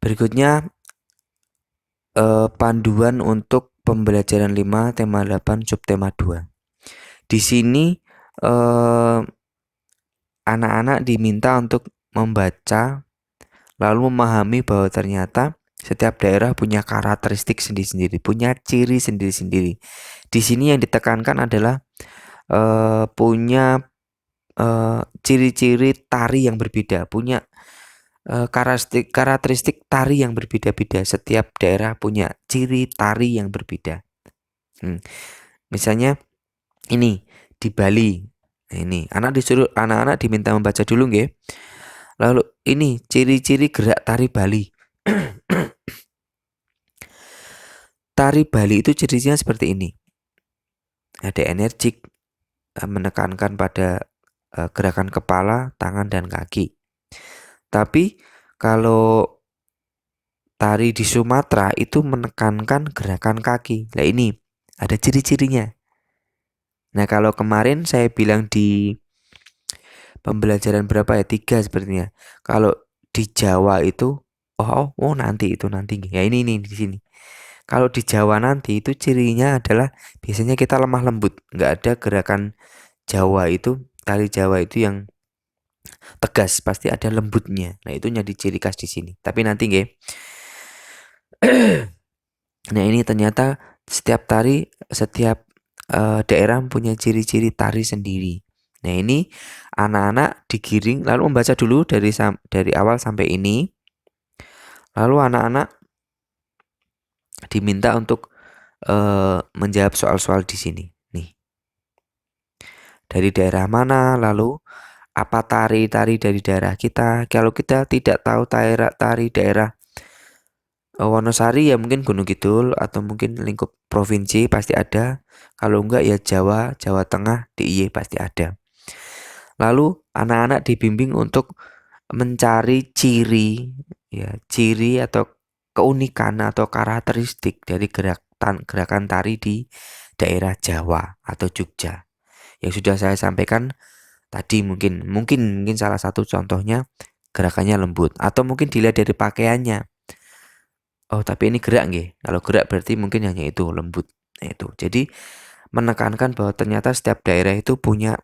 Berikutnya panduan untuk pembelajaran 5 tema 8 subtema 2. Di sini anak-anak diminta untuk membaca lalu memahami bahwa ternyata setiap daerah punya karakteristik sendiri-sendiri, punya ciri sendiri-sendiri. Di sini yang ditekankan adalah punya ciri-ciri tari yang berbeda, punya karakteristik tari yang berbeda-beda. Setiap daerah punya ciri tari yang berbeda. Misalnya ini di Bali. Nah, ini anak-anak diminta membaca dulu nggih. Lalu ini ciri-ciri gerak tari Bali. Tari Bali itu ciri-cirinya seperti ini. Ada energik, menekankan pada gerakan kepala, tangan, dan kaki. Tapi kalau tari di Sumatera itu menekankan gerakan kaki. Nah ini ada ciri-cirinya. Nah kalau kemarin saya bilang di pembelajaran berapa ya? 3 sepertinya. Kalau di Jawa itu nanti ya ini di sini. Kalau di Jawa nanti itu cirinya adalah biasanya kita lemah lembut, nggak ada gerakan Jawa itu, tari Jawa itu yang tegas, pasti ada lembutnya. Nah itu jadi ciri khas di sini. Tapi nanti nggih. Nah ini ternyata setiap daerah punya ciri-ciri tari sendiri. Nah ini anak-anak digiring lalu membaca dulu dari awal sampai ini. Lalu anak-anak diminta untuk menjawab soal-soal di sini. Nih, dari daerah mana, lalu apa tari-tari dari daerah kita. Kalau kita tidak tahu tari daerah Wonosari ya mungkin Gunung Kidul atau mungkin lingkup provinsi pasti ada. Kalau enggak ya Jawa, Jawa Tengah, DIY pasti ada. Lalu anak-anak dibimbing untuk mencari ciri atau keunikan atau karakteristik dari gerakan tari di daerah Jawa atau Jogja. Yang sudah saya sampaikan tadi mungkin salah satu contohnya gerakannya lembut atau mungkin dilihat dari pakaiannya. Oh, tapi ini gerak nggih. Kalau gerak berarti mungkin hanya itu lembut. Nah, itu. Jadi menekankan bahwa ternyata setiap daerah itu punya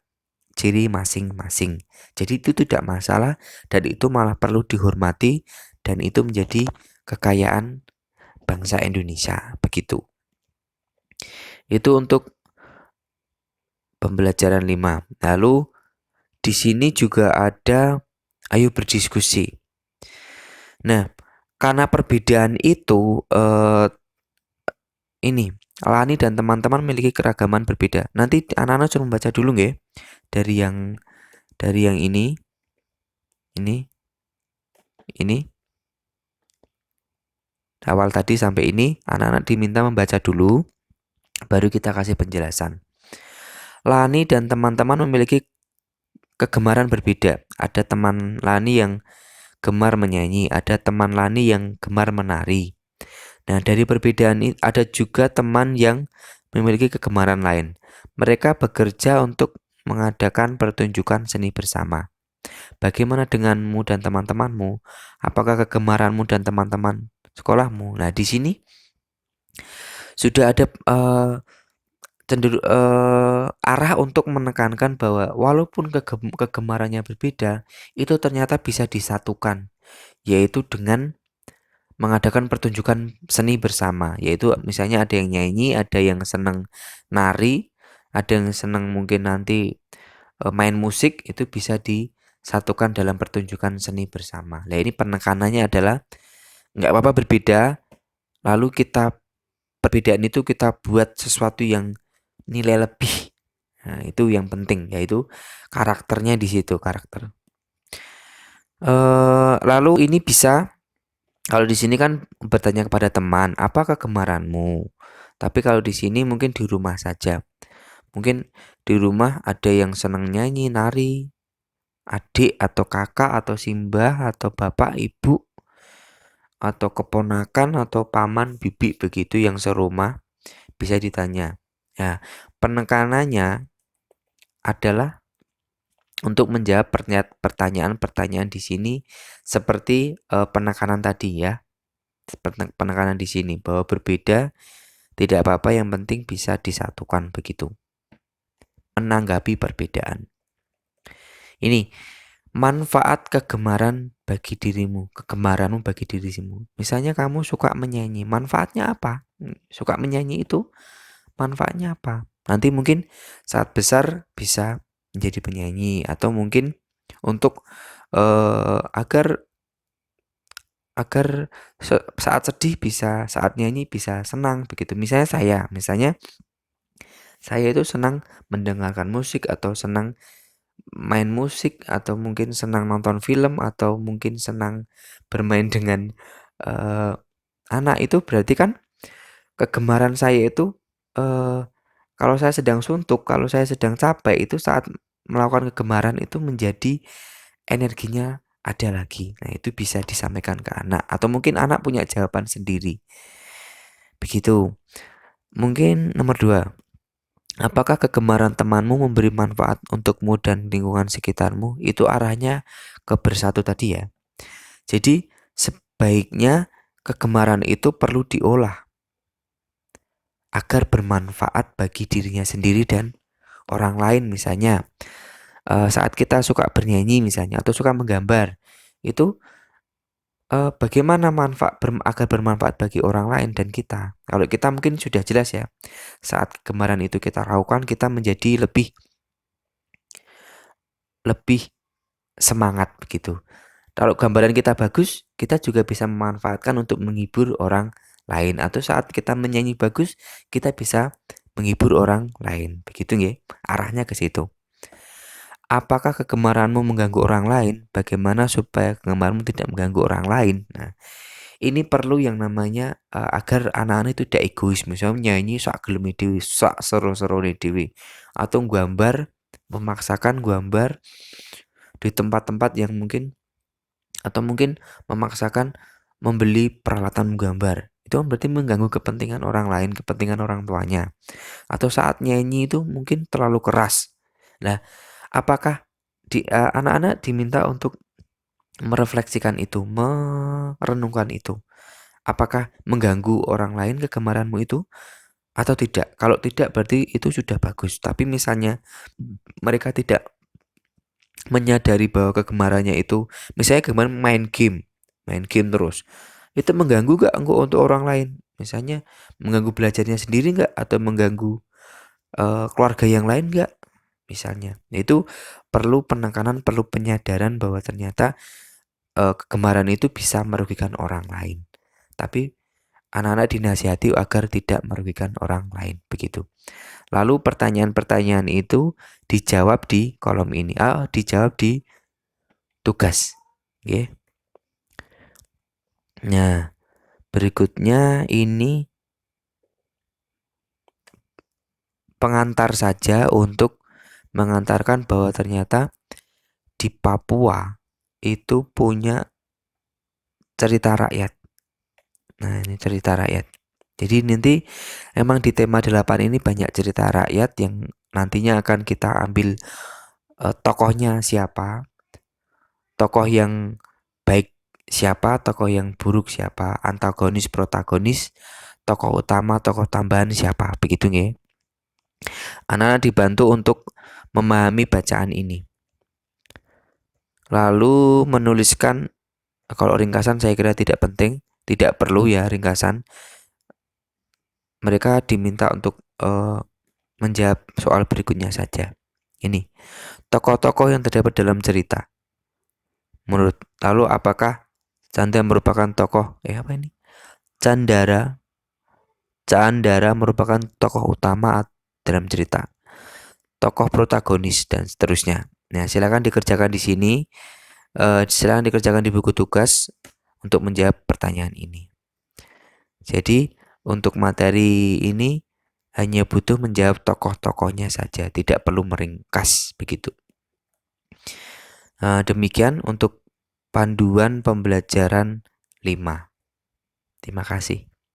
ciri masing-masing. Jadi itu tidak masalah dan itu malah perlu dihormati dan itu menjadi kekayaan bangsa Indonesia. Begitu. Itu untuk pembelajaran 5. Lalu di sini juga ada ayo berdiskusi. Nah, karena perbedaan itu ini Lani dan teman-teman memiliki keragaman berbeda. Nanti anak-anak suruh membaca dulu nggih. Dari yang ini. Awal tadi sampai ini anak-anak diminta membaca dulu baru kita kasih penjelasan. Lani dan teman-teman memiliki kegemaran berbeda. Ada teman Lani yang gemar menyanyi, ada teman Lani yang gemar menari. Nah, dari perbedaan ini ada juga teman yang memiliki kegemaran lain. Mereka bekerja untuk mengadakan pertunjukan seni bersama. Bagaimana denganmu dan teman-temanmu? Apakah kegemaranmu dan teman-teman sekolahmu? Nah, di sini sudah ada arah untuk menekankan bahwa walaupun kegemarannya berbeda, itu ternyata bisa disatukan, yaitu dengan mengadakan pertunjukan seni bersama, yaitu misalnya ada yang nyanyi, ada yang senang nari, ada yang senang mungkin nanti main musik, itu bisa disatukan dalam pertunjukan seni bersama. Nah ini penekanannya adalah nggak apa-apa berbeda, lalu perbedaan itu kita buat sesuatu yang nilai lebih. Nah itu yang penting, yaitu karakternya di situ, karakter. Lalu ini bisa kalau di sini kan bertanya kepada teman, apa kegemaranmu? Tapi kalau di sini mungkin di rumah saja. Mungkin di rumah ada yang senang nyanyi, nari, adik atau kakak atau simbah atau bapak, ibu atau keponakan atau paman, bibi begitu yang serumah bisa ditanya. Ya, penekanannya adalah untuk menjawab pertanyaan-pertanyaan di sini seperti penekanan tadi ya. penekanan di sini bahwa berbeda tidak apa-apa, yang penting bisa disatukan begitu. Menanggapi perbedaan. Ini manfaat kegemaran bagi dirimu, kegemaranmu bagi dirimu. Misalnya kamu suka menyanyi, manfaatnya apa? Suka menyanyi itu manfaatnya apa? Nanti mungkin saat besar bisa menjadi penyanyi, atau mungkin untuk agar saat sedih bisa, saat nyanyi bisa senang begitu. Misalnya saya itu senang mendengarkan musik, atau senang main musik, atau mungkin senang nonton film, atau mungkin senang bermain dengan uh, anak. Itu berarti kan kegemaran saya itu, uh, kalau saya sedang suntuk, kalau saya sedang capek, itu saat melakukan kegemaran itu menjadi energinya ada lagi. Nah, itu bisa disampaikan ke anak, atau mungkin anak punya jawaban sendiri. Begitu. Mungkin nomor 2. Apakah kegemaran temanmu memberi manfaat untukmu dan lingkungan sekitarmu? Itu arahnya ke bersatu tadi ya. Jadi sebaiknya kegemaran itu perlu diolah agar bermanfaat bagi dirinya sendiri dan orang lain. Misalnya saat kita suka bernyanyi misalnya, atau suka menggambar, itu bagaimana agar bermanfaat bagi orang lain dan kita. Kalau kita mungkin sudah jelas ya, saat kegemaran itu kita lakukan, kita menjadi lebih semangat begitu. Kalau gambaran kita bagus, kita juga bisa memanfaatkan untuk menghibur orang lain, atau saat kita menyanyi bagus, kita bisa menghibur orang lain. Begitu nggih? Arahnya ke situ. Apakah kegemaranmu mengganggu orang lain? Bagaimana supaya kegemaranmu tidak mengganggu orang lain? Nah, ini perlu yang namanya agar anak-anak itu tidak egois. Misalnya nyanyi sak geleme dhewe, sak seru-serune dhewe, atau gambar, memaksakan gambar di tempat-tempat yang mungkin, atau mungkin memaksakan membeli peralatan menggambar. Itu kan berarti mengganggu kepentingan orang lain, kepentingan orang tuanya. Atau saat nyanyi itu mungkin terlalu keras. Nah, apakah anak-anak diminta untuk merefleksikan itu, merenungkan itu? Apakah mengganggu orang lain kegemaranmu itu atau tidak? Kalau tidak berarti itu sudah bagus. Tapi misalnya mereka tidak menyadari bahwa kegemarannya itu, misalnya kegemaran main game terus, itu mengganggu gak untuk orang lain? Misalnya mengganggu belajarnya sendiri gak, atau mengganggu keluarga yang lain gak? Misalnya, itu perlu penekanan, perlu penyadaran bahwa ternyata kegemaran itu bisa merugikan orang lain. Tapi anak-anak dinasihati agar tidak merugikan orang lain begitu. Lalu pertanyaan-pertanyaan itu dijawab di kolom ini. Dijawab di tugas. Okay. Nah, berikutnya ini pengantar saja untuk mengantarkan bahwa ternyata di Papua itu punya cerita rakyat. Nah, ini cerita rakyat. Jadi nanti emang di tema 8 ini banyak cerita rakyat yang nantinya akan kita ambil tokohnya siapa, tokoh yang baik siapa, tokoh yang buruk siapa, antagonis, protagonis, tokoh utama, tokoh tambahan siapa, begitu nggih. Anak-anak dibantu untuk memahami bacaan ini. Lalu menuliskan, kalau ringkasan saya kira tidak penting, tidak perlu ya ringkasan. Mereka diminta untuk menjawab soal berikutnya saja. Ini tokoh-tokoh yang terdapat dalam cerita. Lalu apakah Chandra merupakan tokoh? Apa ini? Candara merupakan tokoh utama dalam cerita, tokoh protagonis dan seterusnya. Nah, silakan dikerjakan di sini. Silakan dikerjakan di buku tugas untuk menjawab pertanyaan ini. Jadi untuk materi ini hanya butuh menjawab tokoh-tokohnya saja, tidak perlu meringkas begitu. Demikian untuk panduan pembelajaran 5. Terima kasih.